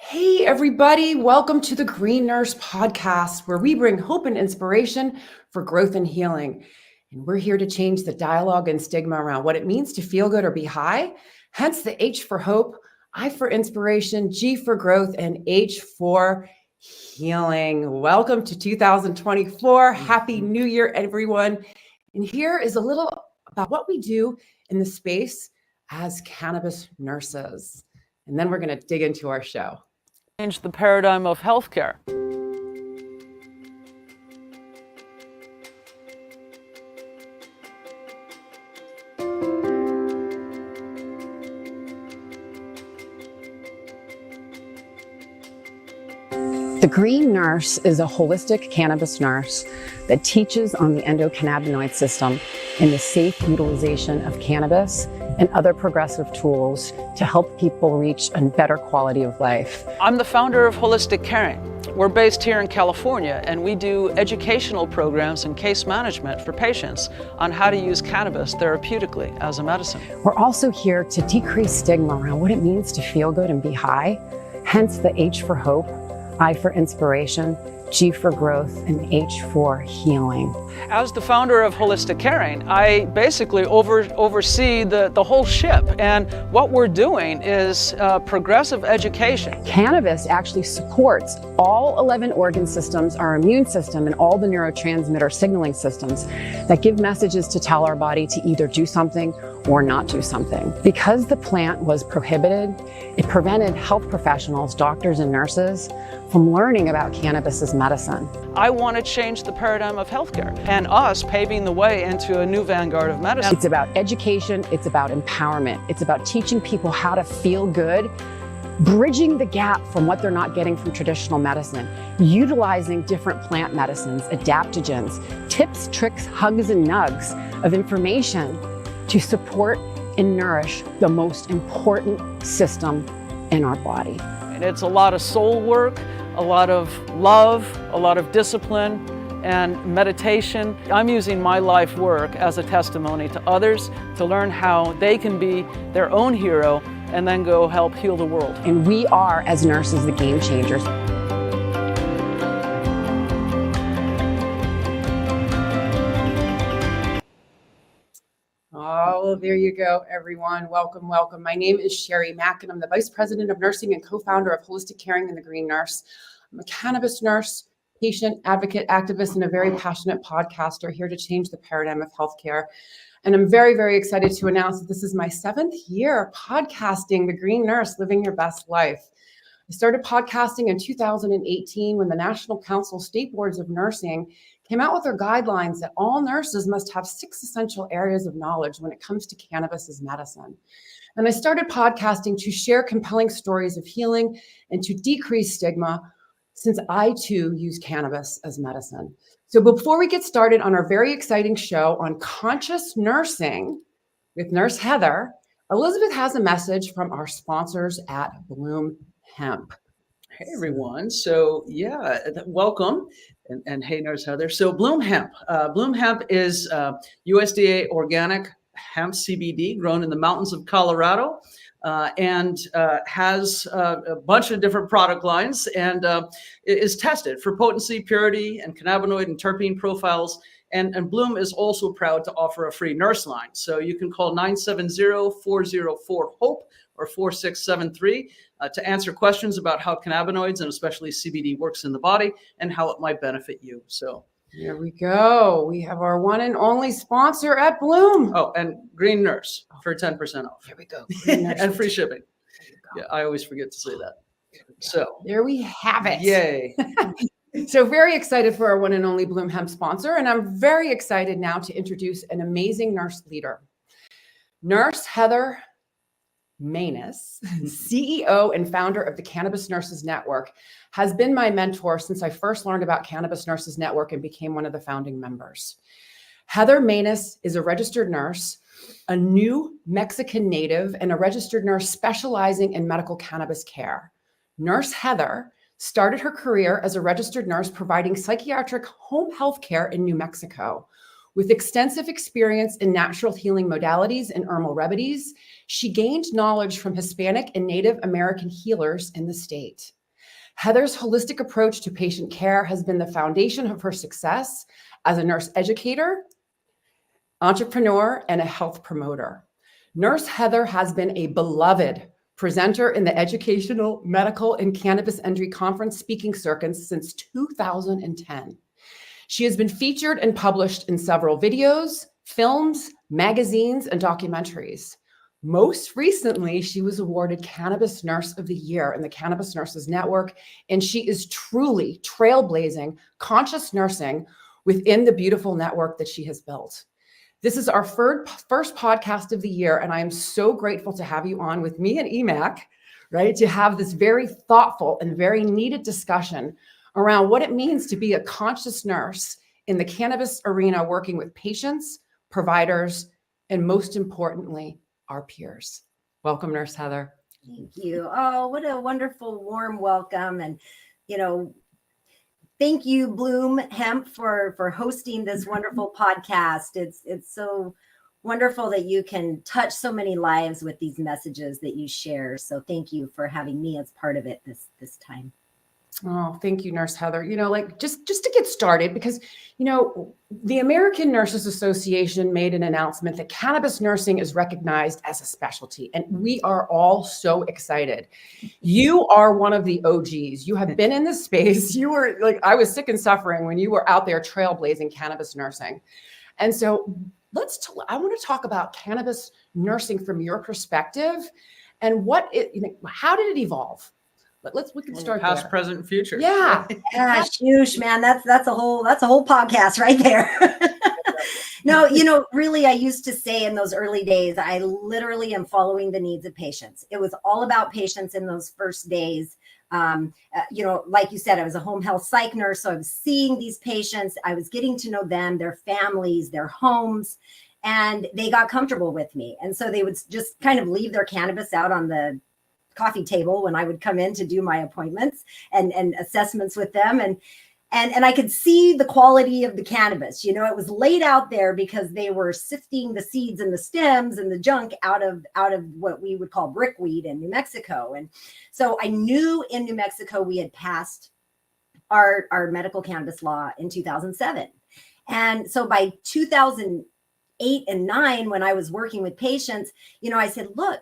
Hey, everybody. Welcome to the Green Nurse Podcast, where we bring hope and inspiration for growth and healing. And we're here to change the dialogue and stigma around what it means to feel good or be high. Hence the H for hope, I for inspiration, G for growth, and H for healing. Welcome to 2024. Happy New Year, everyone. And here is a little about what we do in the space as cannabis nurses. And then we're going to dig into our show. Change the paradigm of healthcare. The Green Nurse is a holistic cannabis nurse that teaches on the endocannabinoid system and the safe utilization of cannabis and other progressive tools to help people reach a better quality of life. I'm the founder of Holistic Caring. We're based here in California, and we do educational programs and case management for patients on how to use cannabis therapeutically as a medicine. We're also here to decrease stigma around what it means to feel good and be high, hence the H for hope, I for inspiration, G for growth, and H for healing. As the founder of Holistic Caring, I basically oversee the whole ship, and what we're doing is progressive education. Cannabis actually supports all 11 organ systems, our immune system, and all the neurotransmitter signaling systems that give messages to tell our body to either do something or not do something. Because the plant was prohibited, it prevented health professionals, doctors and nurses from learning about cannabis as medicine. I want to change the paradigm of healthcare and us paving the way into a new vanguard of medicine. It's about education, it's about empowerment, it's about teaching people how to feel good, bridging the gap from what they're not getting from traditional medicine, utilizing different plant medicines, adaptogens, tips, tricks, hugs, and nugs of information to support and nourish the most important system in our body. And it's a lot of soul work, a lot of love, a lot of discipline, and meditation. I'm using my life work as a testimony to others to learn how they can be their own hero and then go help heal the world. And we are, as nurses, the game changers. Oh, there you go, everyone. Welcome, welcome. My name is Sherri Mack, and I'm the Vice President of Nursing and co-founder of Holistic Caring and the Green Nurse. I'm a cannabis nurse, patient, advocate, activist, and a very passionate podcaster here to change the paradigm of healthcare. And I'm very, very excited to announce that this is my 7th year podcasting The Green Nurse, Living Your Best Life. I started podcasting in 2018 when the National Council State Boards of Nursing came out with their guidelines that all nurses must have 6 essential areas of knowledge when it comes to cannabis as medicine. And I started podcasting to share compelling stories of healing and to decrease stigma, since I too use cannabis as medicine. So before we get started on our very exciting show on conscious nursing with Nurse Heather, Elizabeth has a message from our sponsors at Bloom Hemp. Hey everyone. So welcome. And hey, Nurse Heather. So Bloom Hemp. Bloom Hemp is USDA organic hemp CBD grown in the mountains of Colorado and has a bunch of different product lines and is tested for potency, purity, and cannabinoid and terpene profiles. And Bloom is also proud to offer a free nurse line. So you can call 970-404-HOPE or 4673 to answer questions about how cannabinoids and especially CBD works in the body and how it might benefit you. So here we go. We have our one and only sponsor at Bloom. Oh, and Green Nurse for 10% off. Here we go. And free shipping. Yeah, I always forget to say that. So there we have it. Yay. So very excited for our one and only Bloom Hemp sponsor. And I'm very excited now to introduce an amazing nurse leader, Nurse Heather Manus, CEO and founder of the Cannabis Nurses Network, has been my mentor since I first learned about Cannabis Nurses Network and became one of the founding members. Heather Manus is a registered nurse, a new Mexican native, and a registered nurse specializing in medical cannabis care. Nurse Heather started her career as a registered nurse providing psychiatric home health care in New Mexico. With extensive experience in natural healing modalities and herbal remedies, she gained knowledge from Hispanic and Native American healers in the state. Heather's holistic approach to patient care has been the foundation of her success as a nurse educator, entrepreneur, and a health promoter. Nurse Heather has been a beloved presenter in the educational, medical, and cannabis industry conference speaking circuits since 2010. She has been featured and published in several videos, films, magazines, and documentaries. Most recently, she was awarded Cannabis Nurse of the Year in the Cannabis Nurses Network, and she is truly trailblazing conscious nursing within the beautiful network that she has built. This is our first podcast of the year, and I am so grateful to have you on with me and EMAC, right, to have this very thoughtful and very needed discussion around what it means to be a conscious nurse in the cannabis arena, working with patients, providers, and most importantly, our peers. Welcome, Nurse Heather. Thank you. Oh, what a wonderful, warm welcome. And, thank you, Bloom Hemp, for hosting this wonderful podcast. It's so wonderful that you can touch so many lives with these messages that you share. So thank you for having me as part of it this time. Oh, thank you, Nurse Heather. Just to get started, because, the American Nurses Association made an announcement that cannabis nursing is recognized as a specialty, and we are all so excited. You are one of the OGs. You have been in this space. You were I was sick and suffering when you were out there trailblazing cannabis nursing. And so I want to talk about cannabis nursing from your perspective and how did it evolve? But we can start past, there. present, future. Yeah. Gosh, huge, man. That's a whole podcast right there. No, really, I used to say in those early days, I literally am following the needs of patients. It was all about patients in those first days. Like you said, I was a home health psych nurse. So I was seeing these patients. I was getting to know them, their families, their homes, and they got comfortable with me. And so they would just kind of leave their cannabis out on the coffee table when I would come in to do my appointments and assessments with them. And I could see the quality of the cannabis. It was laid out there because they were sifting the seeds and the stems and the junk out of what we would call brickweed in New Mexico. And so I knew in New Mexico we had passed our medical cannabis law in 2007. And so by 2008 and 9, when I was working with patients, I said, look,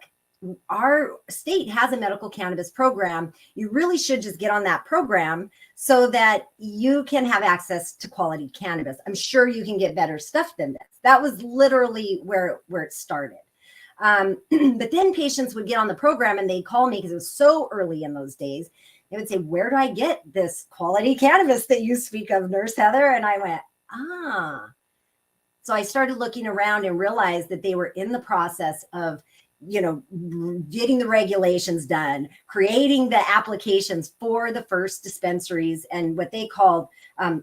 our state has a medical cannabis program. You really should just get on that program so that you can have access to quality cannabis. I'm sure you can get better stuff than this. That was literally where it started. But then patients would get on the program and they'd call me because it was so early in those days. They would say, where do I get this quality cannabis that you speak of, Nurse Heather? And I went, So I started looking around and realized that they were in the process of getting the regulations done, creating the applications for the first dispensaries and what they called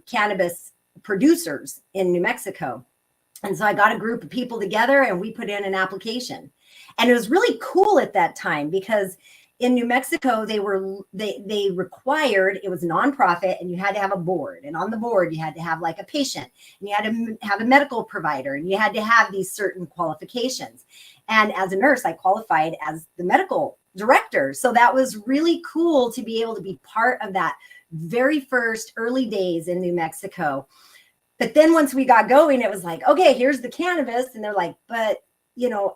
cannabis producers in New Mexico. And so I got a group of people together and we put in an application. And it was really cool at that time because in New Mexico, they required, it was nonprofit and you had to have a board. And on the board, you had to have like a patient and you had to have a medical provider and you had to have these certain qualifications. And as a nurse, I qualified as the medical director. So that was really cool to be able to be part of that very first early days in New Mexico. But then once we got going, it was like, okay, here's the cannabis. And they're like, but,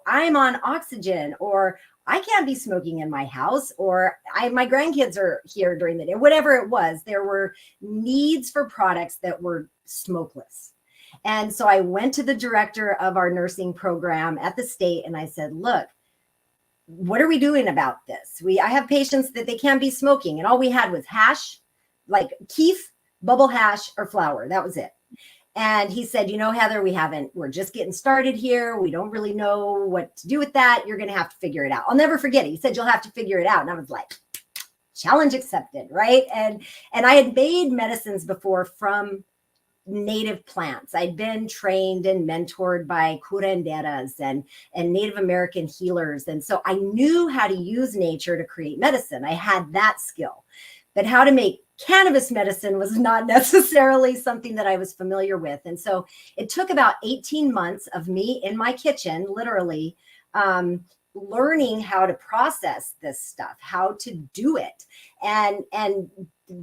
I'm on oxygen, or I can't be smoking in my house, or my grandkids are here during the day, whatever it was. There were needs for products that were smokeless. And so I went to the director of our nursing program at the state and I said, look, what are we doing about this? I have patients that they can't be smoking. And all we had was hash, like keef, bubble hash, or flower. That was it. And he said, Heather, we're just getting started here. We don't really know what to do with that. You're going to have to figure it out. I'll never forget it. He said, you'll have to figure it out. And I was like, challenge accepted, right? And I had made medicines before from native plants. I'd been trained and mentored by curanderas and Native American healers. And so I knew how to use nature to create medicine. I had that skill. But how to make cannabis medicine was not necessarily something that I was familiar with. And so it took about 18 months of me in my kitchen, literally, learning how to process this stuff, how to do it, and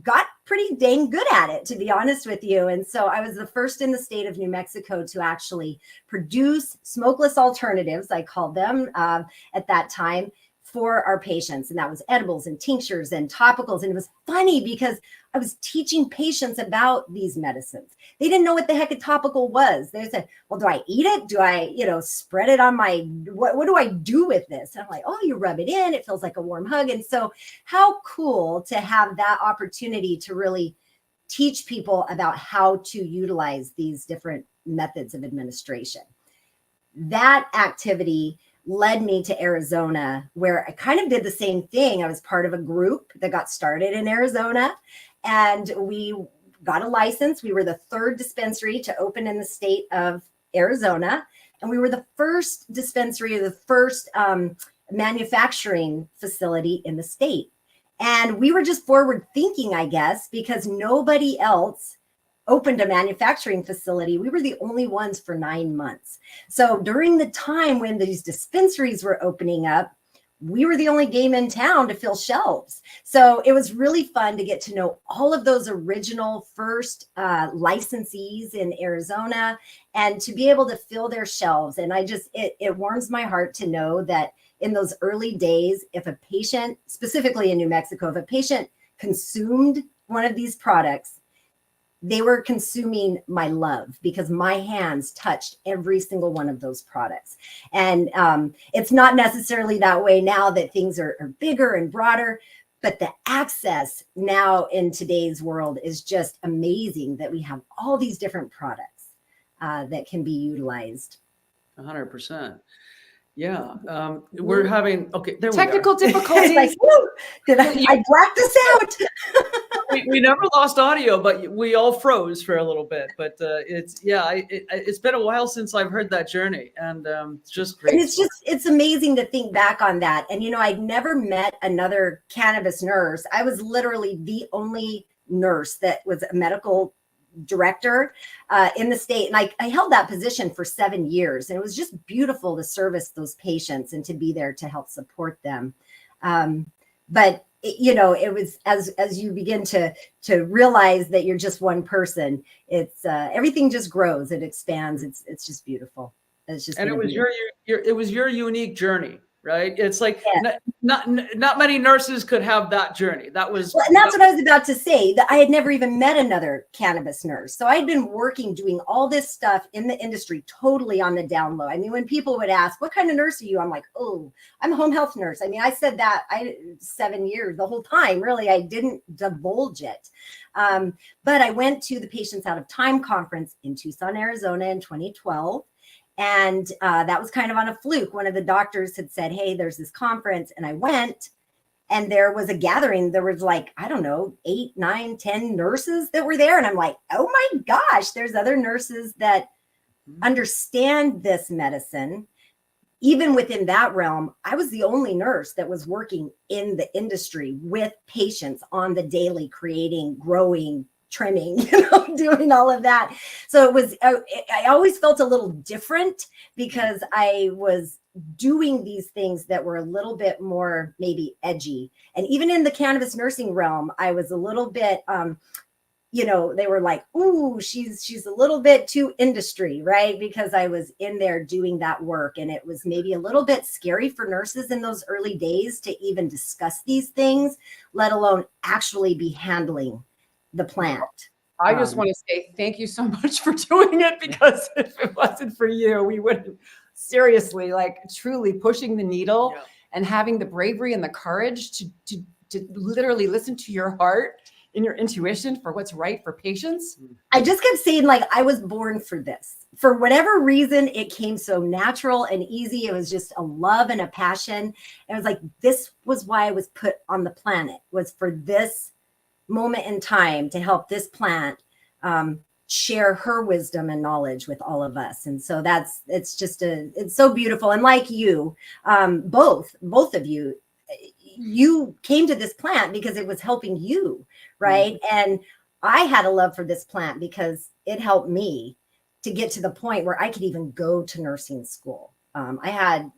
got pretty dang good at it, to be honest with you. And so I was the first in the state of New Mexico to actually produce smokeless alternatives, I called them at that time, for our patients. And that was edibles and tinctures and topicals. And it was funny because I was teaching patients about these medicines. They didn't know what the heck a topical was. They said, well, do I eat it? Do I, spread it on my, what do I do with this? And I'm like, oh, you rub it in, it feels like a warm hug. And so how cool to have that opportunity to really teach people about how to utilize these different methods of administration. That activity led me to Arizona, where I kind of did the same thing. I was part of a group that got started in Arizona, and we got a license. We were the third dispensary to open in the state of Arizona, and we were the first dispensary, the first manufacturing facility in the state. And we were just forward thinking, I guess, because nobody else opened a manufacturing facility. We were the only ones for 9 months. So during the time when these dispensaries were opening up, we were the only game in town to fill shelves. So it was really fun to get to know all of those original first licensees in Arizona and to be able to fill their shelves. And it warms my heart to know that in those early days, if a patient, specifically in New Mexico, if a patient consumed one of these products, they were consuming my love, because my hands touched every single one of those products. And it's not necessarily that way now that things are bigger and broader, but the access now in today's world is just amazing that we have all these different products that can be utilized. 100%. Yeah. We're having, there Technical we are. difficulties. Like, whoa, I blacked this out. we never lost audio, but we all froze for a little bit. But it's been a while since I've heard that journey, and it's just great. And it's amazing to think back on that. And I'd never met another cannabis nurse. I was literally the only nurse that was a medical director in the state, and I held that position for 7 years, and it was just beautiful to service those patients and to be there to help support them. But it was as you begin to realize that you're just one person, it's everything just grows, it expands. It's just beautiful. It's just, and it was your unique journey, right? It's like not many nurses could have that journey. That was, and that's what I was about to say, that I had never even met another cannabis nurse. So I had been doing all this stuff in the industry, totally on the down low. I mean, when people would ask, what kind of nurse are you? I'm like, oh, I'm a home health nurse. I mean, I said that 7 years, the whole time, really, I didn't divulge it. But I went to the Patients Out of Time conference in Tucson, Arizona in 2012. And that was kind of on a fluke. One of the doctors had said, hey, there's this conference. And I went, and there was a gathering. There was 8, 9, 10 nurses that were there. And I'm like, oh my gosh, there's other nurses that understand this medicine. Even within that realm, I was the only nurse that was working in the industry with patients on the daily, creating, growing, trimming, doing all of that. So I always felt a little different because I was doing these things that were a little bit more maybe edgy. And even in the cannabis nursing realm, I was a little bit, they were like, ooh, she's a little bit too industry, right? Because I was in there doing that work, and it was maybe a little bit scary for nurses in those early days to even discuss these things, let alone actually be handling the plant. I just want to say thank you so much for doing it, because if it wasn't for you, we wouldn't seriously, truly pushing the needle and having the bravery and the courage to literally listen to your heart and your intuition for what's right for patients. I just kept saying, I was born for this. For whatever reason, it came so natural and easy. It was just a love and a passion. It was like, this was why I was put on the planet, was for this moment in time to help this plant share her wisdom and knowledge with all of us. And so it's so beautiful. And like you, both of you came to this plant because it was helping you, right? And I had a love for this plant because it helped me to get to the point where I could even go to nursing school. I had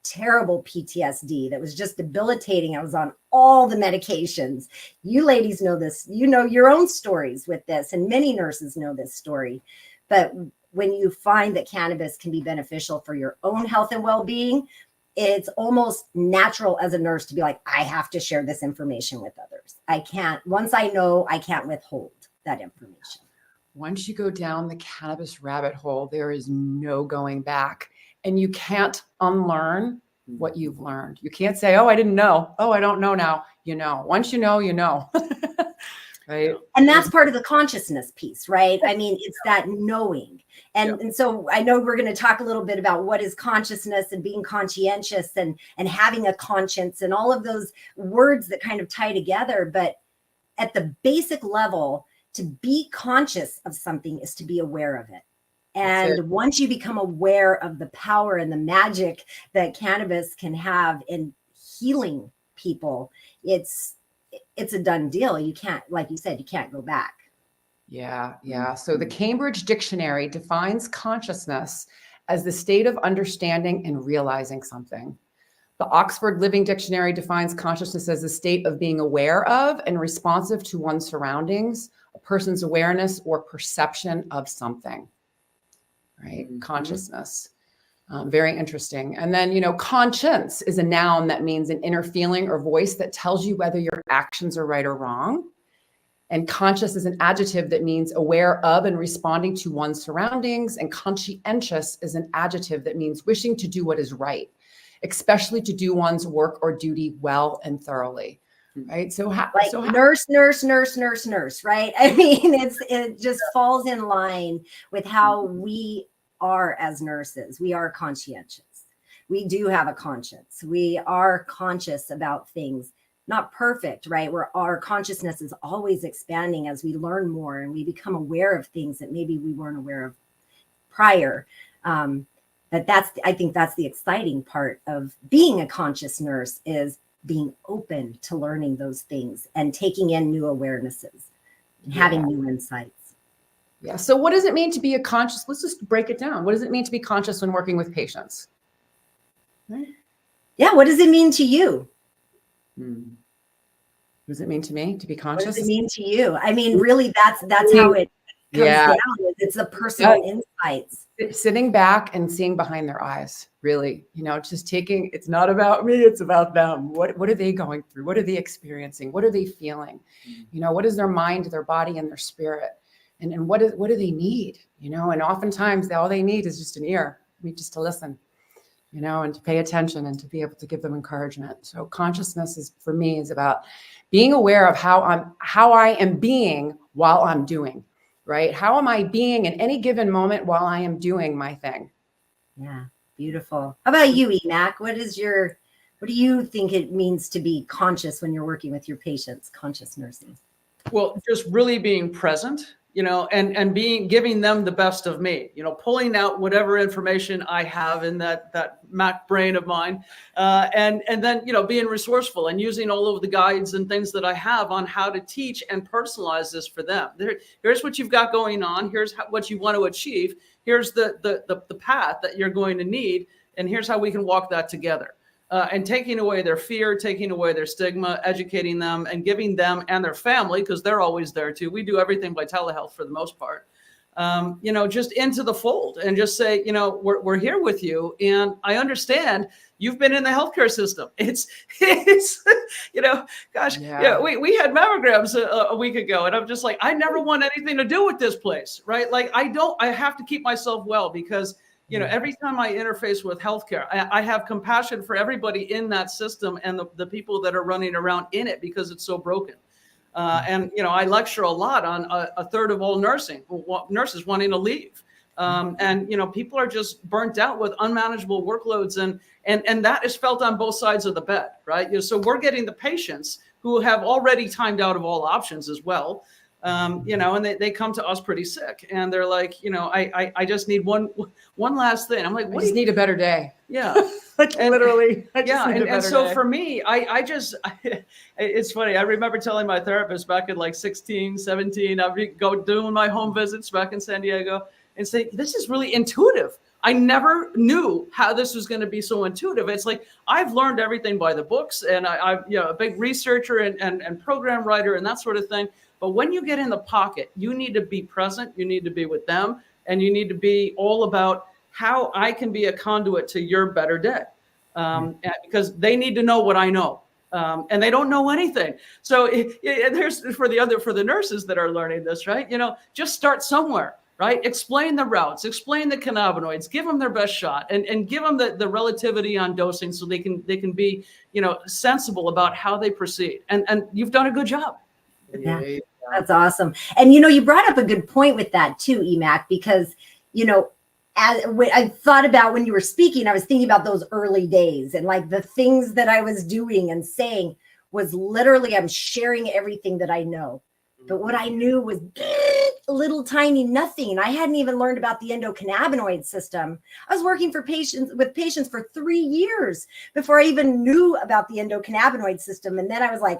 terrible PTSD that was just debilitating. I was on all the medications. You ladies know this. You know your own stories with this, and many nurses know this story. But when you find that cannabis can be beneficial for your own health and well-being, it's almost natural as a nurse to be like, I have to share this information with others. I can't, once I know, I can't withhold that information. Once you go down the cannabis rabbit hole, there is no going back. And you can't unlearn what you've learned. You can't say, oh, I didn't know. Oh, I don't know now. You know, once you know, you know. Right. And that's part of the consciousness piece, right? I mean, it's that knowing. And so I know we're going to talk a little bit about what is consciousness and being conscientious and having a conscience and all of those words that kind of tie together. But at the basic level, to be conscious of something is to be aware of it. And once you become aware of the power and the magic that cannabis can have in healing people, it's a done deal. You can't, like you said, you can't go back. Yeah, yeah. So the Cambridge Dictionary defines consciousness as the state of understanding and realizing something. The Oxford Living Dictionary defines consciousness as the state of being aware of and responsive to one's surroundings, a person's awareness or perception of something. Right? Mm-hmm. Consciousness. Very interesting. And then, conscience is a noun that means an inner feeling or voice that tells you whether your actions are right or wrong. And conscious is an adjective that means aware of and responding to one's surroundings. And conscientious is an adjective that means wishing to do what is right, especially to do one's work or duty well and thoroughly. Right. Nurse, right? I mean, it just falls in line with how we are as nurses. We are conscientious. We do have a conscience. We are conscious about things, not perfect, right? Our consciousness is always expanding as we learn more and we become aware of things that maybe we weren't aware of prior. But I think that's the exciting part of being a conscious nurse, is being open to learning those things and taking in new awarenesses and having new insights. Yeah. So what does it mean to be a conscious? Let's just break it down. What does it mean to be conscious when working with patients? Right. Yeah. What does it mean to you? What does it mean to me to be conscious? What does it mean to you? I mean, really, that's how it comes down. It's the personal insights. Sitting back and seeing behind their eyes, really, just taking, it's not about me, it's about them. What are they going through? What are they experiencing? What are they feeling? What is their mind, their body, and their spirit? And what do they need? And oftentimes all they need is just an ear, just to listen, and to pay attention and to be able to give them encouragement. So consciousness for me is about being aware of how I am being while I'm doing. Right? How am I being in any given moment while I am doing my thing? Yeah, beautiful. How about you, Emac? What do you think it means to be conscious when you're working with your patients, conscious nursing? Well, just really being present, and giving them the best of me, pulling out whatever information I have in that Mac brain of mine, and then, being resourceful and using all of the guides and things that I have on how to teach and personalize this for them. Here's what you've got going on. Here's what you want to achieve. Here's the path that you're going to need. And here's how we can walk that together. And taking away their fear, taking away their stigma, educating them and giving them and their family, because they're always there too. We do everything by telehealth for the most part, just into the fold and just say, we're here with you. And I understand you've been in the healthcare system. It's gosh, we had mammograms a week ago. And I'm just like, I never want anything to do with this place, right? Like I have to keep myself well because every time I interface with healthcare, I have compassion for everybody in that system and the people that are running around in it because it's so broken. And I lecture a lot on a third of all nurses wanting to leave. And people are just burnt out with unmanageable workloads and that is felt on both sides of the bed, right? So we're getting the patients who have already timed out of all options as well. And they come to us pretty sick and they're like, I just need one last thing. I'm like, I just need a better day. Yeah. Literally. And so for me, it's funny. I remember telling my therapist back in like 16, 17, I'd go doing my home visits back in San Diego and say, this is really intuitive. I never knew how this was going to be so intuitive. It's like I've learned everything by the books, and I'm a big researcher and program writer and that sort of thing. But when you get in the pocket, you need to be present. You need to be with them, and you need to be all about how I can be a conduit to your better day, because they need to know what I know. And they don't know anything. So there's for the nurses that are learning this, right? Just start somewhere, right? Explain the routes, explain the cannabinoids, give them their best shot, and give them the relativity on dosing so they can be, sensible about how they proceed. And you've done a good job. Yeah, that's awesome. And, you brought up a good point with that too, EMAC, because, as I thought about when you were speaking, I was thinking about those early days, and like the things that I was doing and saying was literally, I'm sharing everything that I know. But what I knew was little tiny nothing. I hadn't even learned about the endocannabinoid system. I was working with patients for 3 years before I even knew about the endocannabinoid system. And then I was like,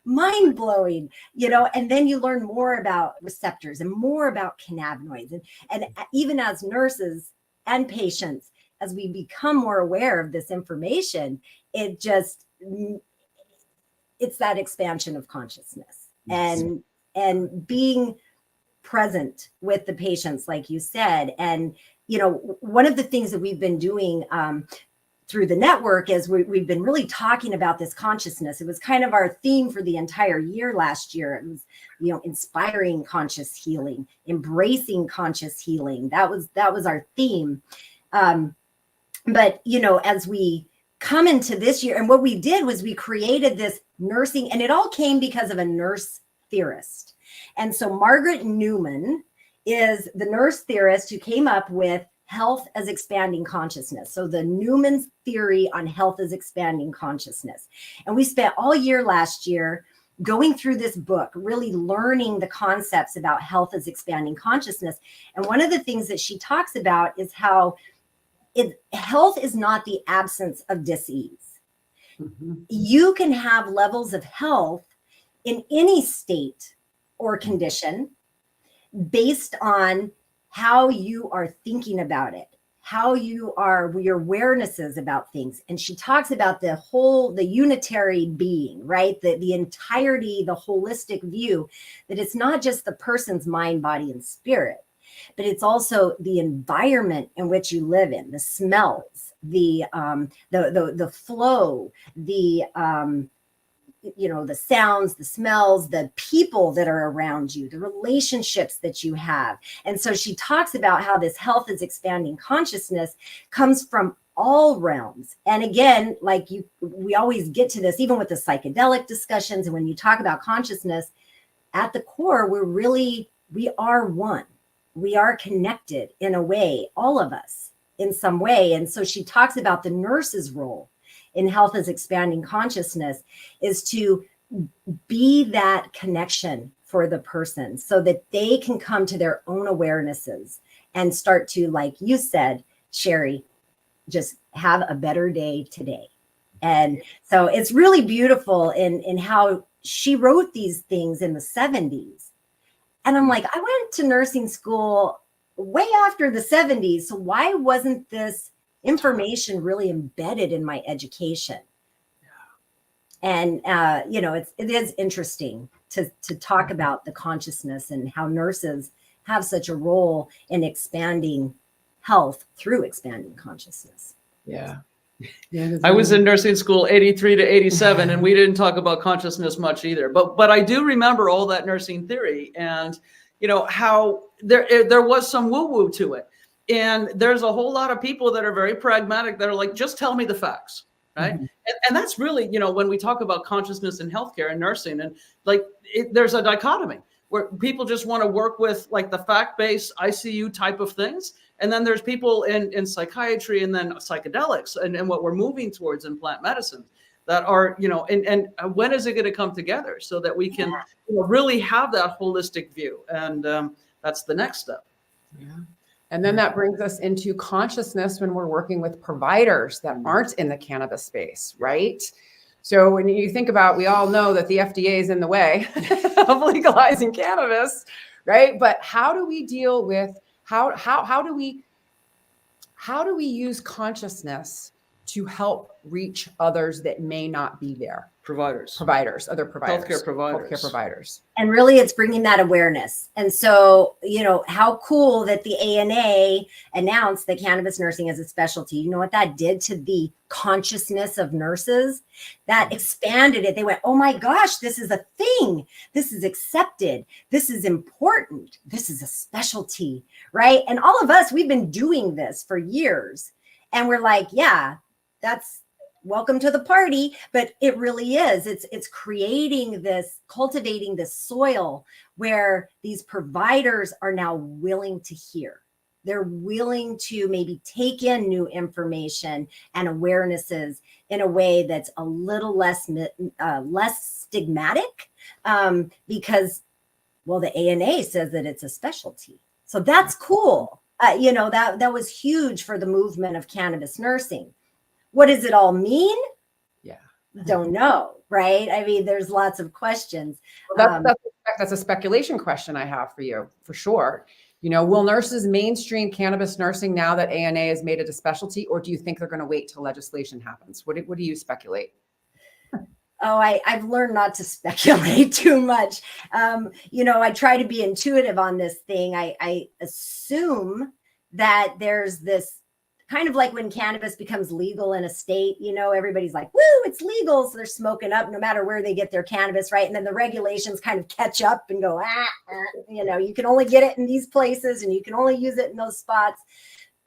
mind blowing, and then you learn more about receptors and more about cannabinoids. And even as nurses and patients, as we become more aware of this information, it's that expansion of consciousness. Yes. And being present with the patients, like you said. And, one of the things that we've been doing through the network is we've been really talking about this consciousness. It was kind of our theme for the entire year last year. It was, inspiring conscious healing, embracing conscious healing. That was our theme. But, as we come into this year, and what we did was we created this nursing, and it all came because of a nurse theorist. And so Margaret Newman is the nurse theorist who came up with health as expanding consciousness. So the Newman's theory on health as expanding consciousness. And we spent all year last year going through this book, really learning the concepts about health as expanding consciousness. And one of the things that she talks about is how health is not the absence of disease. Mm-hmm. You can have levels of health in any state or condition based on how you are thinking about it, how your awareness is about things. And she talks about the unitary being, right? The entirety, the holistic view, that it's not just the person's mind, body, and spirit, but it's also the environment in which you live in, the smells, the flow, the sounds, the smells, the people that are around you, the relationships that you have. And so she talks about how this health is expanding consciousness comes from all realms. And again, we always get to this, even with the psychedelic discussions. And when you talk about consciousness, at the core, we are one. We are connected in a way, all of us in some way. And so she talks about the nurse's role in health as expanding consciousness is to be that connection for the person so that they can come to their own awarenesses and start to, like you said, Sherri, just have a better day today. And so it's really beautiful in how she wrote these things in the 70s. And I'm like, I went to nursing school way after the 70s. So why wasn't this information really embedded in my education? And it is interesting to talk about the consciousness and how nurses have such a role in expanding health through expanding consciousness. Yeah. I was in nursing school 83 to 87, and we didn't talk about consciousness much either. But I do remember all that nursing theory, and how there was some woo-woo to it. And there's a whole lot of people that are very pragmatic that are like, just tell me the facts, right? Mm-hmm. And that's really, when we talk about consciousness in healthcare and nursing, and there's a dichotomy where people just want to work with the fact-based ICU type of things. And then there's people in psychiatry and then psychedelics and what we're moving towards in plant medicine that are, and when is it going to come together so that we can really have that holistic view? And that's the next step. Yeah. And then that brings us into consciousness when we're working with providers that aren't in the cannabis space, right? So when you think about, we all know that the FDA is in the way of legalizing cannabis, right? But how do we deal with, how do we how do we use consciousness to help reach others that may not be there? Other providers, Healthcare providers. And really, it's bringing that awareness. And so, how cool that the ANA announced that cannabis nursing is a specialty. You know what that did to the consciousness of nurses? That expanded it. They went, oh my gosh, this is a thing. This is accepted. This is important. This is a specialty, right? And all of us, we've been doing this for years. And we're like, yeah, that's welcome to the party. But it really is. It's cultivating this soil where these providers are now willing to hear. They're willing to maybe take in new information and awarenesses in a way that's a little less stigmatic, because, well, the ANA says that it's a specialty. So that's cool. That was huge for the movement of cannabis nursing. What does it all mean? Yeah. Don't know, right? I mean, there's lots of questions. That's a speculation question I have for you, for sure. Will nurses mainstream cannabis nursing now that ANA has made it a specialty, or do you think they're going to wait till legislation happens? What do you speculate? Oh, I've learned not to speculate too much. I try to be intuitive on this thing. I assume that there's this kind of like when cannabis becomes legal in a state, everybody's like, woo, it's legal. So they're smoking up no matter where they get their cannabis, right? And then the regulations kind of catch up and go, you can only get it in these places and you can only use it in those spots.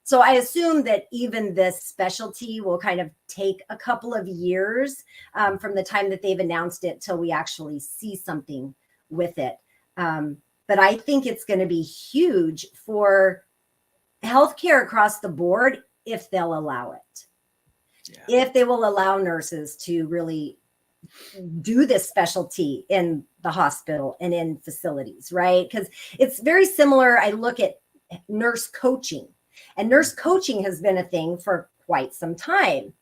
So I assume that even this specialty will kind of take a couple of years from the time that they've announced it till we actually see something with it. But I think it's going to be huge for healthcare across the board if they'll allow it. Yeah. If they will allow nurses to really do this specialty in the hospital and in facilities, right? Because it's very similar. I look at nurse coaching, and nurse coaching has been a thing for quite some time.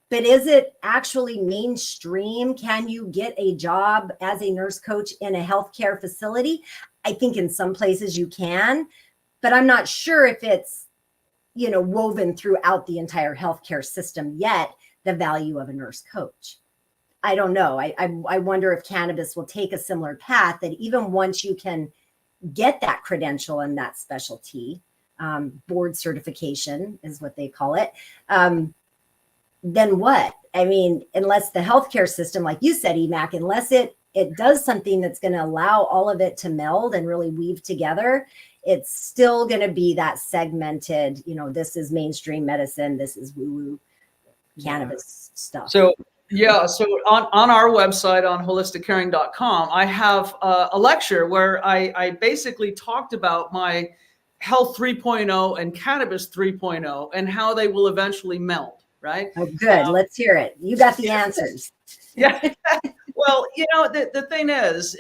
But is it actually mainstream? Can you get a job as a nurse coach in a healthcare facility? I think in some places you can, but I'm not sure if it's woven throughout the entire healthcare system yet, the value of a nurse coach. I don't know. I wonder if cannabis will take a similar path, that even once you can get that credential and that specialty, board certification is what they call it, then what? I mean, unless the healthcare system, like you said, EMAC, unless it does something that's going to allow all of it to meld and really weave together, it's still going to be that segmented, this is mainstream medicine, this is woo-woo cannabis stuff. So on our website, on holisticcaring.com, I have a lecture where I basically talked about my health 3.0 and cannabis 3.0 and how they will eventually meld, right? Oh, good. Let's hear it. You got the answers. Yeah. Well, the thing is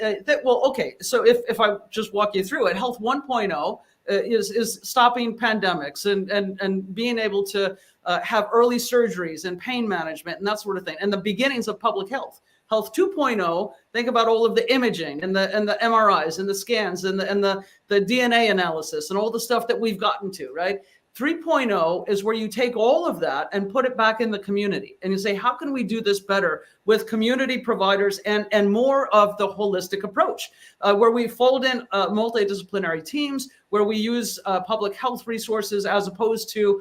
so if I just walk you through it, health 1.0 is stopping pandemics and being able to have early surgeries and pain management and that sort of thing, and the beginnings of public health. Health 2.0, think about all of the imaging and the MRIs and the scans and the DNA analysis and all the stuff that we've gotten to, right? 3.0 is where you take all of that and put it back in the community. And you say, how can we do this better with community providers and more of the holistic approach, where we fold in multidisciplinary teams, where we use public health resources as opposed to,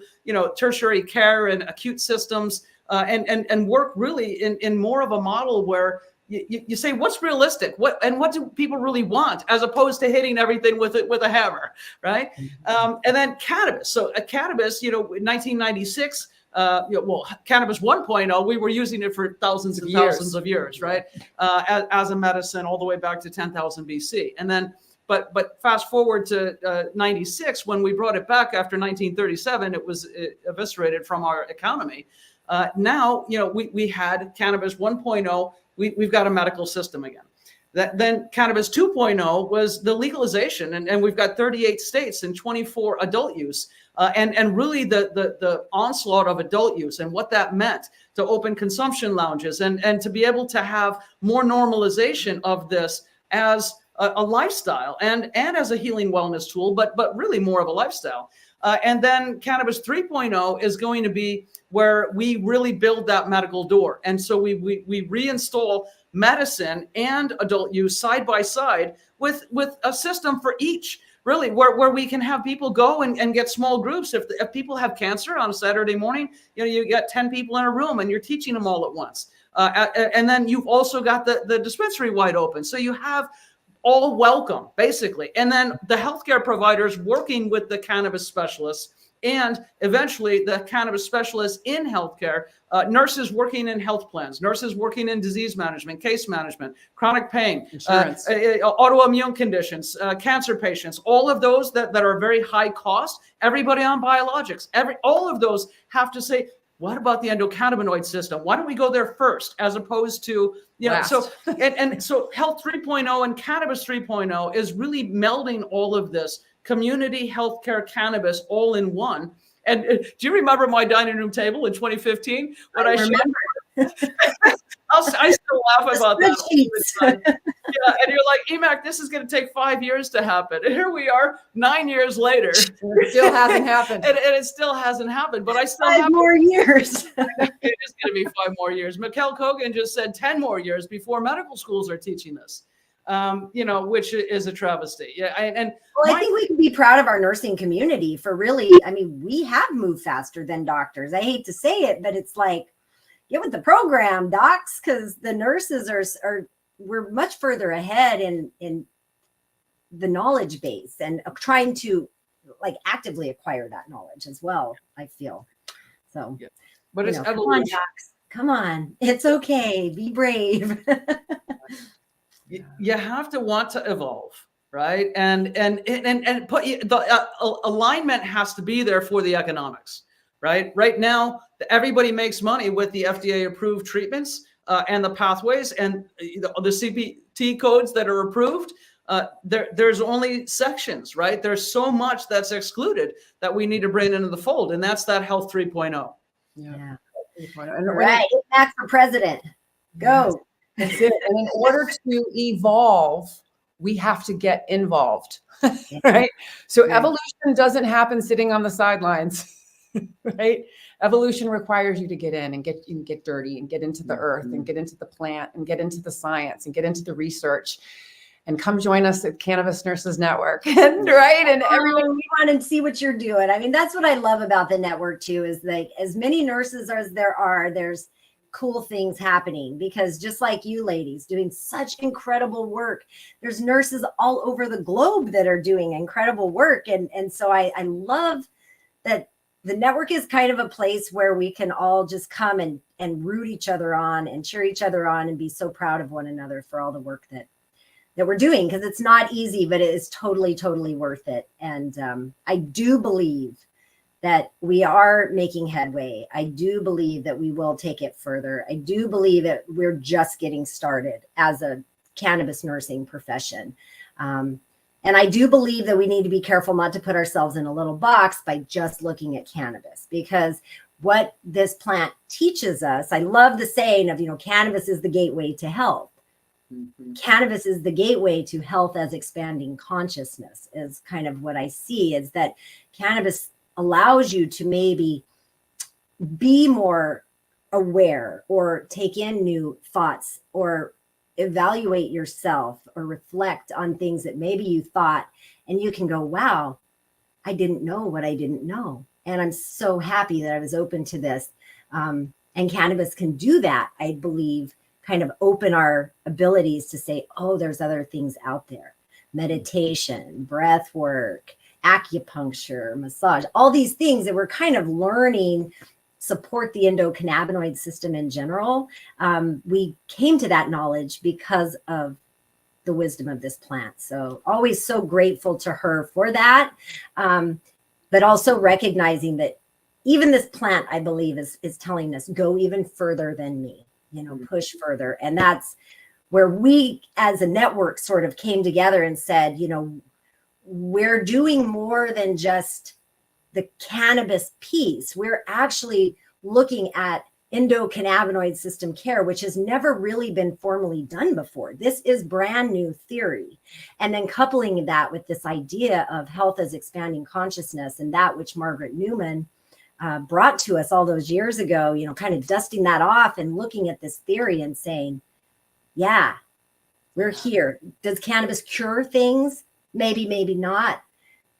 tertiary care and acute systems, and work really in more of a model where you say, what's realistic? What do people really want, as opposed to hitting everything with a hammer, right? And then cannabis. So cannabis, in 1996, cannabis 1.0, we were using it for thousands and thousands of years, right? As a medicine all the way back to 10,000 BC. And then, but fast forward to 96, when we brought it back after 1937, it was eviscerated from our economy. Now, we had cannabis 1.0. We've got a medical system again. Then cannabis 2.0 was the legalization, and we've got 38 states and 24 adult use, and really the onslaught of adult use and what that meant to open consumption lounges and to be able to have more normalization of this as a lifestyle and as a healing wellness tool, but really more of a lifestyle. And then Cannabis 3.0 is going to be where we really build that medical door. And so we reinstall medicine and adult use side by side with a system for each, really, where we can have people go and get small groups. If people have cancer on a Saturday morning, you get 10 people in a room and you're teaching them all at once. And then you've also got the dispensary wide open. So you have all welcome, basically. And then the healthcare providers working with the cannabis specialists, and eventually the cannabis specialists in healthcare, nurses working in health plans, nurses working in disease management, case management, chronic pain, Insurance. autoimmune conditions, cancer patients, all of those that are very high cost, everybody on biologics, all of those have to say, what about the endocannabinoid system? Why don't we go there first, as opposed to, so Health 3.0 and Cannabis 3.0 is really melding all of this community healthcare cannabis all in one. And do you remember my dining room table in 2015? What I remember. I still laugh about that all the time. Yeah, and you're like, EMAC, this is going to take 5 years to happen. And here we are 9 years later. It still hasn't happened. And it still hasn't happened, but I still have 5 more years. It is going to be 5 more years. Mikkel Kogan just said 10 more years before medical schools are teaching this, which is a travesty. Yeah, I think we can be proud of our nursing community for really, we have moved faster than doctors. I hate to say it, but it's like, get with the program, docs, because the nurses we're much further ahead in the knowledge base and trying to actively acquire that knowledge as well, I feel. So, yeah. But it's come on, docs. Come on. It's okay. Be brave. You have to want to evolve, right? And put the alignment has to be there for the economics, right? Right now, everybody makes money with the FDA approved treatments and the pathways and the CPT codes that are approved. There's only sections, right? There's so much that's excluded that we need to bring into the fold, and that's that Health 3.0. Yeah. And right. Back for president. Go. That's it. And in order to evolve, we have to get involved, right? So evolution doesn't happen sitting on the sidelines, right? Evolution requires you to get in and get dirty and get into the earth and get into the plant and get into the science and get into the research. And come join us at Cannabis Nurses Network, and everyone. We want to see what you're doing. That's what I love about the network too, is like as many nurses as there are, there's cool things happening, because just like you ladies doing such incredible work, there's nurses all over the globe that are doing incredible work. And so I love that the network is kind of a place where we can all just come and root each other on and cheer each other on and be so proud of one another for all the work that we're doing, because it's not easy, but it is totally, totally worth it. And I do believe that we are making headway. I do believe that we will take it further. I do believe that we're just getting started as a cannabis nursing profession. And I do believe that we need to be careful not to put ourselves in a little box by just looking at cannabis, because what this plant teaches us, I love the saying of, cannabis is the gateway to health. Mm-hmm. Cannabis is the gateway to health as expanding consciousness, is kind of what I see, is that cannabis allows you to maybe be more aware or take in new thoughts or evaluate yourself or reflect on things that maybe you thought, and you can go, wow, I didn't know what I didn't know. And I'm so happy that I was open to this. And cannabis can do that, I believe, kind of open our abilities to say, oh, there's other things out there. Meditation, breath work, acupuncture, massage, all these things that we're kind of learning support the endocannabinoid system in general. We came to that knowledge because of the wisdom of this plant. So always so grateful to her for that. But also recognizing that even this plant, I believe, is telling us, go even further than me, push further. And that's where we as a network sort of came together and said, we're doing more than just the cannabis piece. We're actually looking at endocannabinoid system care, which has never really been formally done before. This is brand new theory. And then coupling that with this idea of health as expanding consciousness, and that which Margaret Newman brought to us all those years ago, kind of dusting that off and looking at this theory and saying, yeah, we're here. Does cannabis cure things? Maybe, maybe not.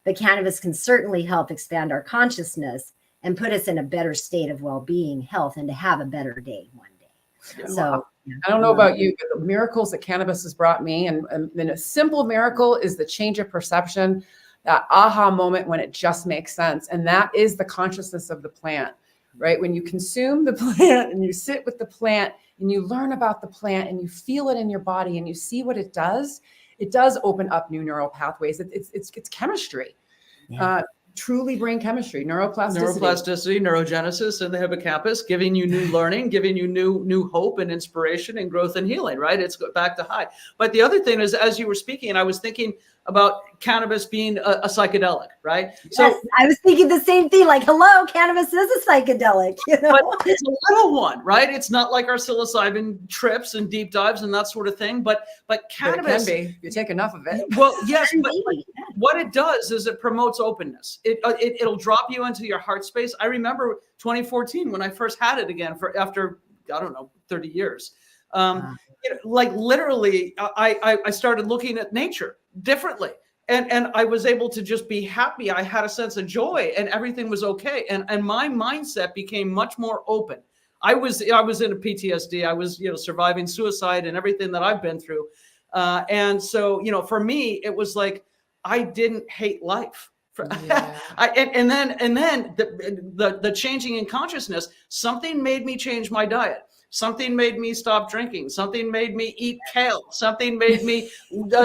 But cannabis can certainly help expand our consciousness and put us in a better state of well-being, health, and to have a better day one day. So I don't know about you, but the miracles that cannabis has brought me, and a simple miracle is the change of perception, that aha moment when it just makes sense. And that is the consciousness of the plant, right? When you consume the plant and you sit with the plant and you learn about the plant and you feel it in your body and you see what it does open up new neural pathways. It's chemistry. Yeah. Truly brain chemistry, neuroplasticity, neurogenesis in the hippocampus, giving you new learning, giving you new hope and inspiration and growth and healing, right? It's back to high. But the other thing is, as you were speaking, I was thinking about cannabis being a psychedelic, right? Yes, I was thinking the same thing, like, hello, cannabis is a psychedelic, But it's a little one, right? It's not like our psilocybin trips and deep dives and that sort of thing, but cannabis can be. You take enough of it. Well, yes, but what it does is it promotes openness. It'll drop you into your heart space. I remember 2014 when I first had it again after, I don't know, 30 years. Like literally, I started looking at nature differently. And I was able to just be happy. I had a sense of joy and everything was okay. And my mindset became much more open. I was in a PTSD. I was, surviving suicide and everything that I've been through. And so, for me, it was like, I didn't hate life. Yeah. And then the changing in consciousness, something made me change my diet. Something made me stop drinking. Something made me eat kale. Something made me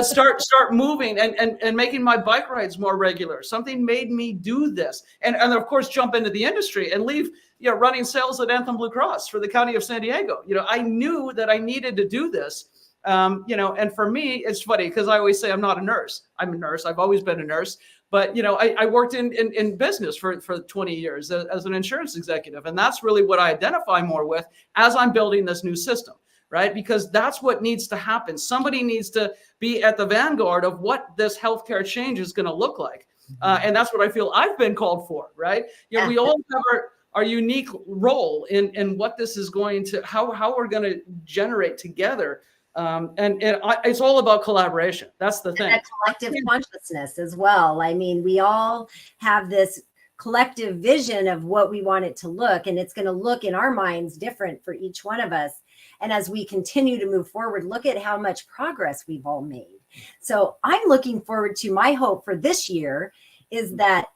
start moving and making my bike rides more regular. Something made me do this. And of course, jump into the industry and leave, running sales at Anthem Blue Cross for the County of San Diego. I knew that I needed to do this. And for me, it's funny because I always say I'm not a nurse. I'm a nurse. I've always been a nurse. But, I worked in business for 20 years as an insurance executive. And that's really what I identify more with as I'm building this new system, right? Because that's what needs to happen. Somebody needs to be at the vanguard of what this healthcare change is going to look like. And that's what I feel I've been called for, right? We all have our unique role in what this is going to, how we're going to generate together. And it's all about collaboration. That's the thing. And a collective consciousness as well. I mean, we all have this collective vision of what we want it to look, and it's going to look in our minds different for each one of us. And as we continue to move forward, look at how much progress we've all made. So I'm looking forward to, my hope for this year is that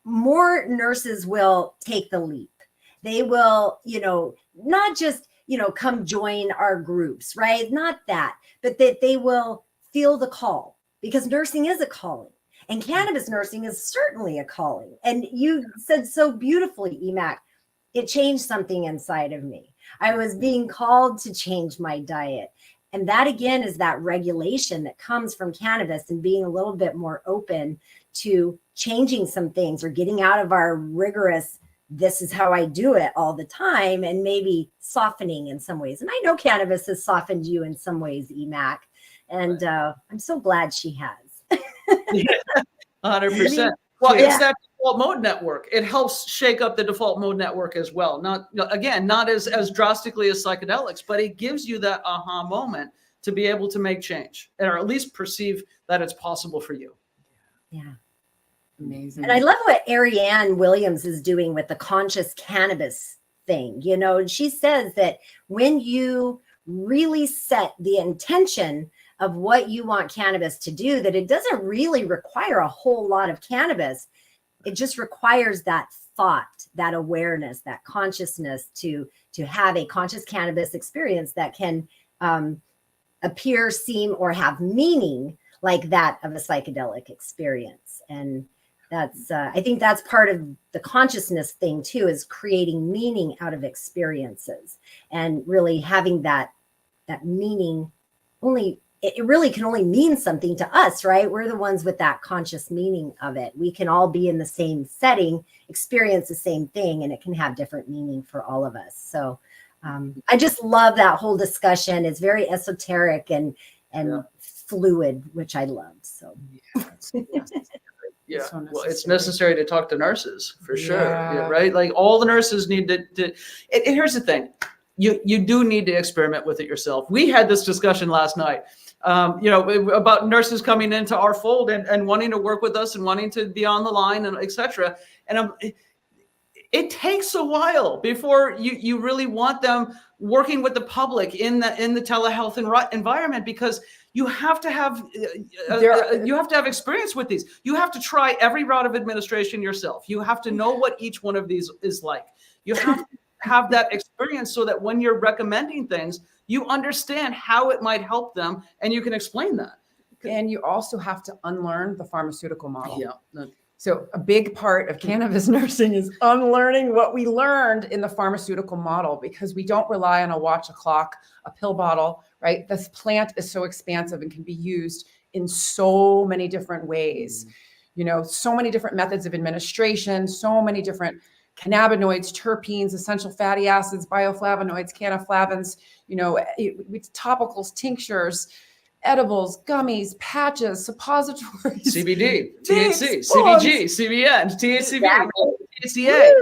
more nurses will take the leap. They will, not just come join our groups, right? Not that, but that they will feel the call, because nursing is a calling and cannabis nursing is certainly a calling. And you said so beautifully, Emac, it changed something inside of me. I was being called to change my diet. And that again is that regulation that comes from cannabis and being a little bit more open to changing some things or getting out of our rigorous, this is how I do it all the time, and maybe softening in some ways. And I know cannabis has softened you in some ways, Emac, and I'm so glad she has. 100%. Well, it's that default mode network. It helps shake up the default mode network as well. Not as drastically as psychedelics, but it gives you that aha moment to be able to make change, or at least perceive that it's possible for you. Yeah. Amazing. And I love what Ariane Williams is doing with the conscious cannabis thing. And she says that when you really set the intention of what you want cannabis to do, that it doesn't really require a whole lot of cannabis. It just requires that thought, that awareness, that consciousness to have a conscious cannabis experience that can appear, seem, or have meaning like that of a psychedelic experience. And that's I think that's part of the consciousness thing too, is creating meaning out of experiences and really having that meaning only it really can only mean something to us, right? We're the ones with that conscious meaning of it. We can all be in the same setting, experience the same thing, and it can have different meaning for all of us. So I just love that whole discussion. It's very esoteric and fluid, which I loved. So yeah, So well, it's necessary to talk to nurses for sure. Yeah. Right? Like all the nurses need to and here's the thing. You do need to experiment with it yourself. We had this discussion last night, about nurses coming into our fold and wanting to work with us and wanting to be on the line and et cetera. And it takes a while before you really want them working with the public in the telehealth environment, because you have to have experience with these. You have to try every route of administration yourself. You have to know what each one of these is like. You have to have that experience so that when you're recommending things, you understand how it might help them and you can explain that. And you also have to unlearn the pharmaceutical model. Yeah. So a big part of cannabis nursing is unlearning what we learned in the pharmaceutical model, because we don't rely on a watch, a clock, a pill bottle, right? This plant is so expansive and can be used in so many different ways. So many different methods of administration, so many different cannabinoids, terpenes, essential fatty acids, bioflavonoids, cannaflavins, with topicals, tinctures, edibles, gummies, patches, suppositories, CBD, vapes, THC, plugs. CBG, CBN, THCV, Exactly. THCA.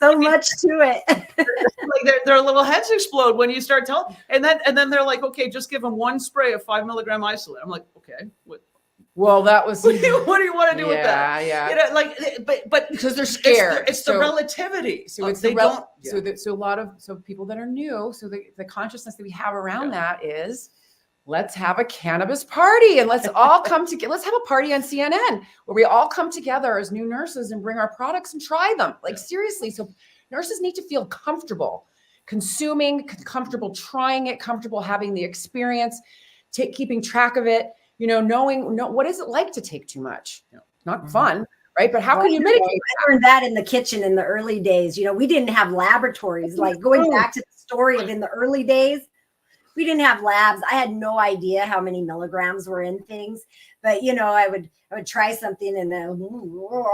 so much to it. Like their little heads explode when you start telling, and then they're like, okay, just give them one spray of 5 milligram isolate. I'm like, okay, Well, that was what do you want to do with that? Yeah. But Because they're scared. It's the relativity. So it's they don't. So a lot of people that are new. So the consciousness that we have around that is, let's have a cannabis party and let's all come together. Let's have a party on CNN where we all come together as new nurses and bring our products and try them. Like seriously. So nurses need to feel comfortable consuming, comfortable trying it, comfortable having the experience, keeping track of it, knowing what is it like to take too much? Not fun, right? But how can you mitigate? I learned that in the kitchen in the early days. We didn't have laboratories. Like going back to the story of in the early days, we didn't have labs. I had no idea how many milligrams were in things, but I would try something and then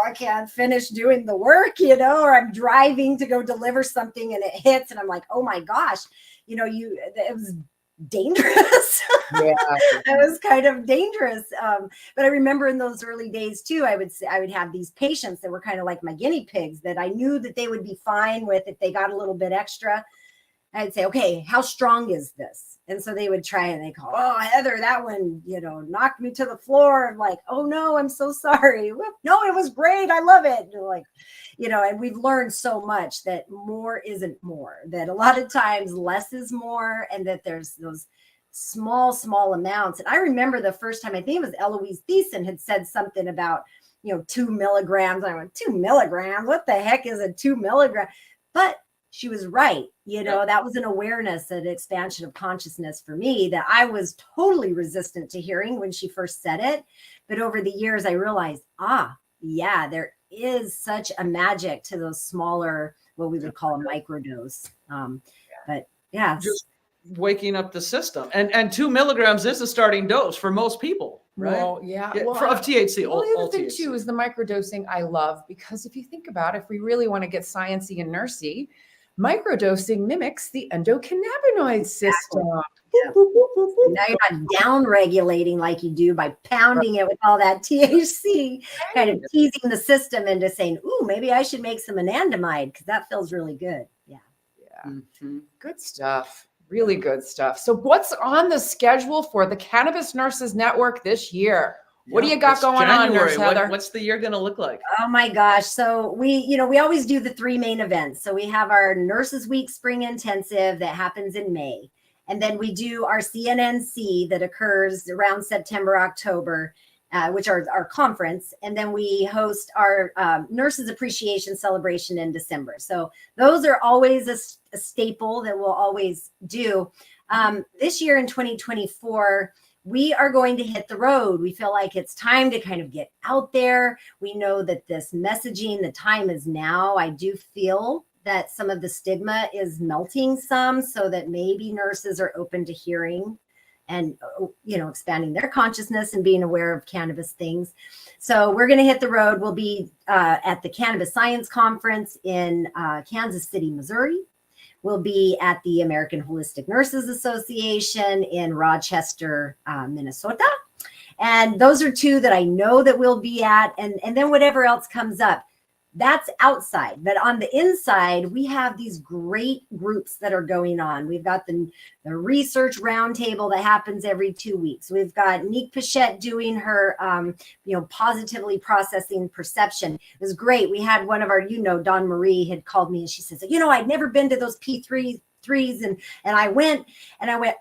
I can't finish doing the work, or I'm driving to go deliver something and it hits and I'm like, oh my gosh, it was dangerous. Yeah. It was kind of dangerous. But I remember in those early days too, I would have these patients that were kind of like my guinea pigs that I knew that they would be fine with if they got a little bit extra. I'd say, okay, how strong is this? And so they would try and they call, oh, Heather, that one, knocked me to the floor. I'm like, oh no, I'm so sorry. No, it was great. I love it. And like, and we've learned so much that more isn't more, that a lot of times less is more, and that there's those small amounts. And I remember the first time, I think it was Eloise Thiessen had said something about, 2 milligrams. I went, 2 milligrams? What the heck is a 2 milligram? But she was right. That was an awareness, an expansion of consciousness for me that I was totally resistant to hearing when she first said it. But over the years, I realized, there is such a magic to those smaller, what we would call a microdose. But yeah. Just waking up the system. And 2 milligrams is the starting dose for most people, right? Well, yeah. Well, of THC. Well, the other thing THC. too is the microdosing I love, because if you think about it, if we really want to get sciencey and nursey, microdosing mimics the endocannabinoid system. Yeah. Now you're not down regulating like you do by pounding it with all that THC, kind of teasing the system into saying, ooh, maybe I should make some anandamide because that feels really good. Yeah. Mm-hmm. Good stuff. Really good stuff. So what's on the schedule for the Cannabis Nurses Network this year? What do you got going on, Nurse Heather? What's the year going to look like? Oh my gosh. So we always do the 3 main events. So we have our Nurses Week Spring Intensive that happens in May. And then we do our CNNC that occurs around September, October, which are our conference. And then we host our Nurses Appreciation Celebration in December. So those are always a staple that we'll always do. This year in 2024, we are going to hit the road. We feel like it's time to kind of get out there. We know that this messaging, the time is now. I do feel that some of the stigma is melting some, so that maybe nurses are open to hearing and expanding their consciousness and being aware of cannabis things. So we're going to hit the road. We'll be at the Cannabis Science Conference in Kansas City, Missouri. We'll be at the American Holistic Nurses Association in Rochester, Minnesota. And those are two that I know that we'll be at. And then whatever else comes up, that's outside. But on the inside, we have these great groups that are going on. We've got the research roundtable that happens every 2 weeks. We've got Nick Pichette doing her, positively processing perception. It was great. We had one of our, Dawn Marie had called me and she says, I'd never been to those P3s and I went,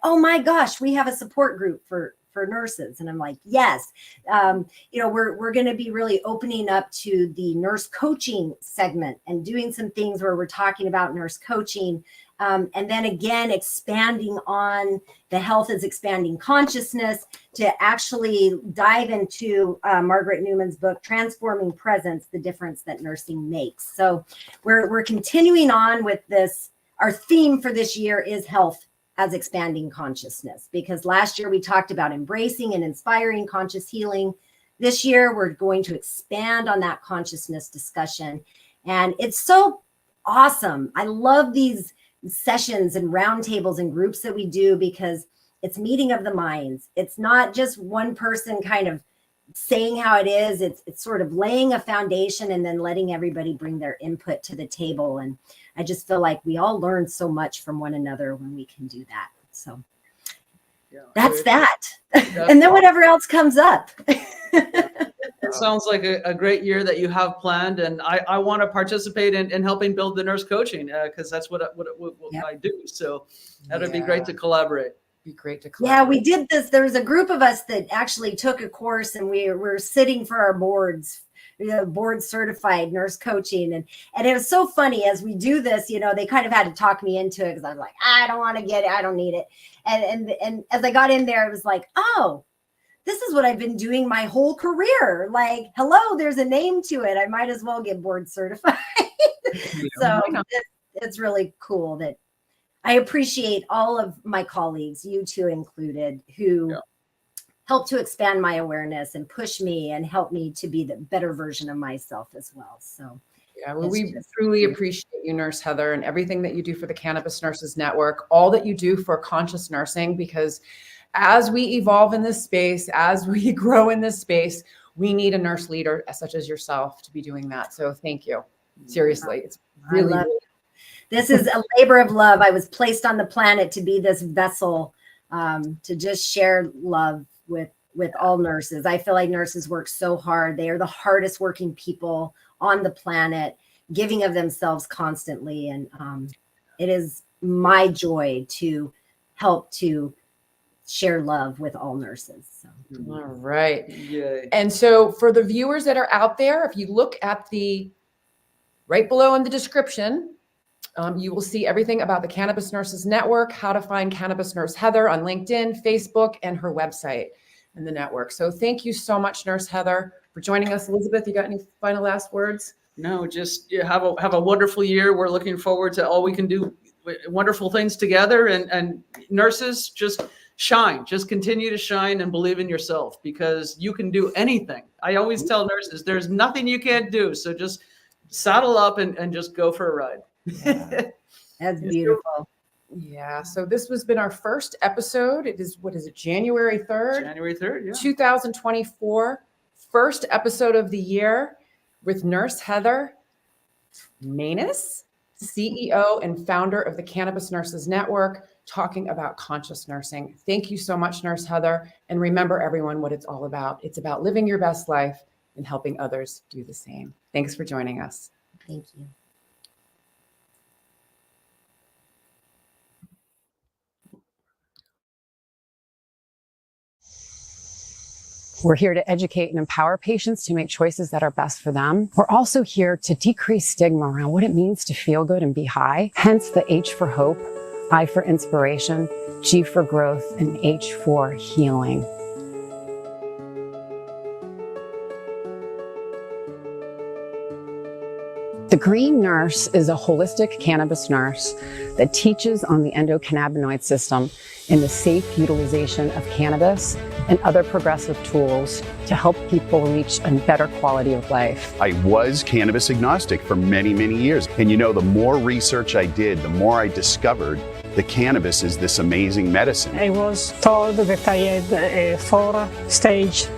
oh my gosh, we have a support group for nurses. And I'm like, yes, we're going to be really opening up to the nurse coaching segment and doing some things where we're talking about nurse coaching. And then again, expanding on the health is expanding consciousness to actually dive into Margaret Newman's book, Transforming Presence, the difference that nursing makes. So we're continuing on with this. Our theme for this year is health as expanding consciousness, because last year we talked about embracing and inspiring conscious healing. This year, we're going to expand on that consciousness discussion. And it's so awesome. I love these sessions and roundtables and groups that we do because it's meeting of the minds. It's not just one person kind of saying how it is. It's sort of laying a foundation and then letting everybody bring their input to the table. And I just feel like we all learn so much from one another when we can do that. So that's that. And then whatever else comes up. It sounds like a great year that you have planned. And I want to participate in helping build the nurse coaching because that's what I do. So that would be great to collaborate. Be great to collaborate. Yeah, we did this. There was a group of us that actually took a course and we were sitting for our boards, board certified nurse coaching. And it was so funny as we do this, they kind of had to talk me into it because I was like, I don't want to get it. I don't need it. And as I got in there, it was like, oh, this is what I've been doing my whole career. Like, hello, there's a name to it. I might as well get board certified. So it's really cool that I appreciate all of my colleagues, you two included, who help to expand my awareness and push me and help me to be the better version of myself as well. So yeah, well, we truly appreciate you, Nurse Heather, and everything that you do for the Cannabis Nurses Network, all that you do for conscious nursing, because as we evolve in this space, as we grow in this space, we need a nurse leader such as yourself to be doing that. So thank you. Seriously, it's really this is a labor of love. I was placed on the planet to be this vessel to just share love with all nurses. I feel like nurses work so hard. They are the hardest working people on the planet, giving of themselves constantly. And it is my joy to help to share love with all nurses. So. All right. Yay. And so for the viewers that are out there, if you look at the right below in the description, you will see everything about the Cannabis Nurses Network, how to find Cannabis Nurse Heather on LinkedIn, Facebook, and her website and the network. So thank you so much, Nurse Heather, for joining us. Elizabeth, you got any final last words? No, just have a wonderful year. We're looking forward to all we can do wonderful things together. And nurses, just shine. Just continue to shine and believe in yourself because you can do anything. I always tell nurses, there's nothing you can't do. So just saddle up and just go for a ride. Yeah. That's beautiful. Yeah. So this has been our first episode. It is, January 3rd? January 3rd, yeah. 2024. First episode of the year with Nurse Heather Manus, CEO and founder of the Cannabis Nurses Network, talking about conscious nursing. Thank you so much, Nurse Heather. And remember, everyone, what it's all about. It's about living your best life and helping others do the same. Thanks for joining us. Thank you. We're here to educate and empower patients to make choices that are best for them. We're also here to decrease stigma around what it means to feel good and be high. Hence the H for hope, I for inspiration, G for growth, and H for healing. The Green Nurse is a holistic cannabis nurse that teaches on the endocannabinoid system and the safe utilization of cannabis and other progressive tools to help people reach a better quality of life. I was cannabis agnostic for many, many years. And you know, the more research I did, the more I discovered that cannabis is this amazing medicine. I was told that I had a 4-stage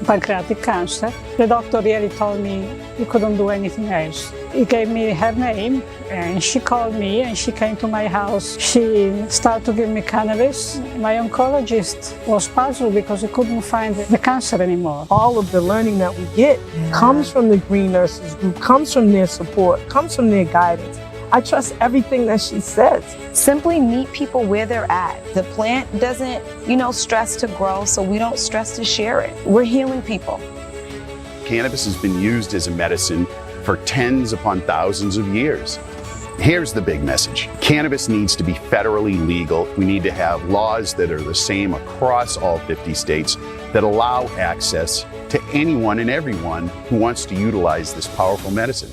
pancreatic cancer. The doctor really told me he couldn't do anything else. He gave me her name and she called me and she came to my house. She started to give me cannabis. My oncologist was puzzled because he couldn't find the cancer anymore. All of the learning that we get comes from the Green Nurses Group, comes from their support, comes from their guidance. I trust everything that she says. Simply meet people where they're at. The plant doesn't, stress to grow, so we don't stress to share it. We're healing people. Cannabis has been used as a medicine for tens upon thousands of years. Here's the big message. Cannabis needs to be federally legal. We need to have laws that are the same across all 50 states that allow access to anyone and everyone who wants to utilize this powerful medicine.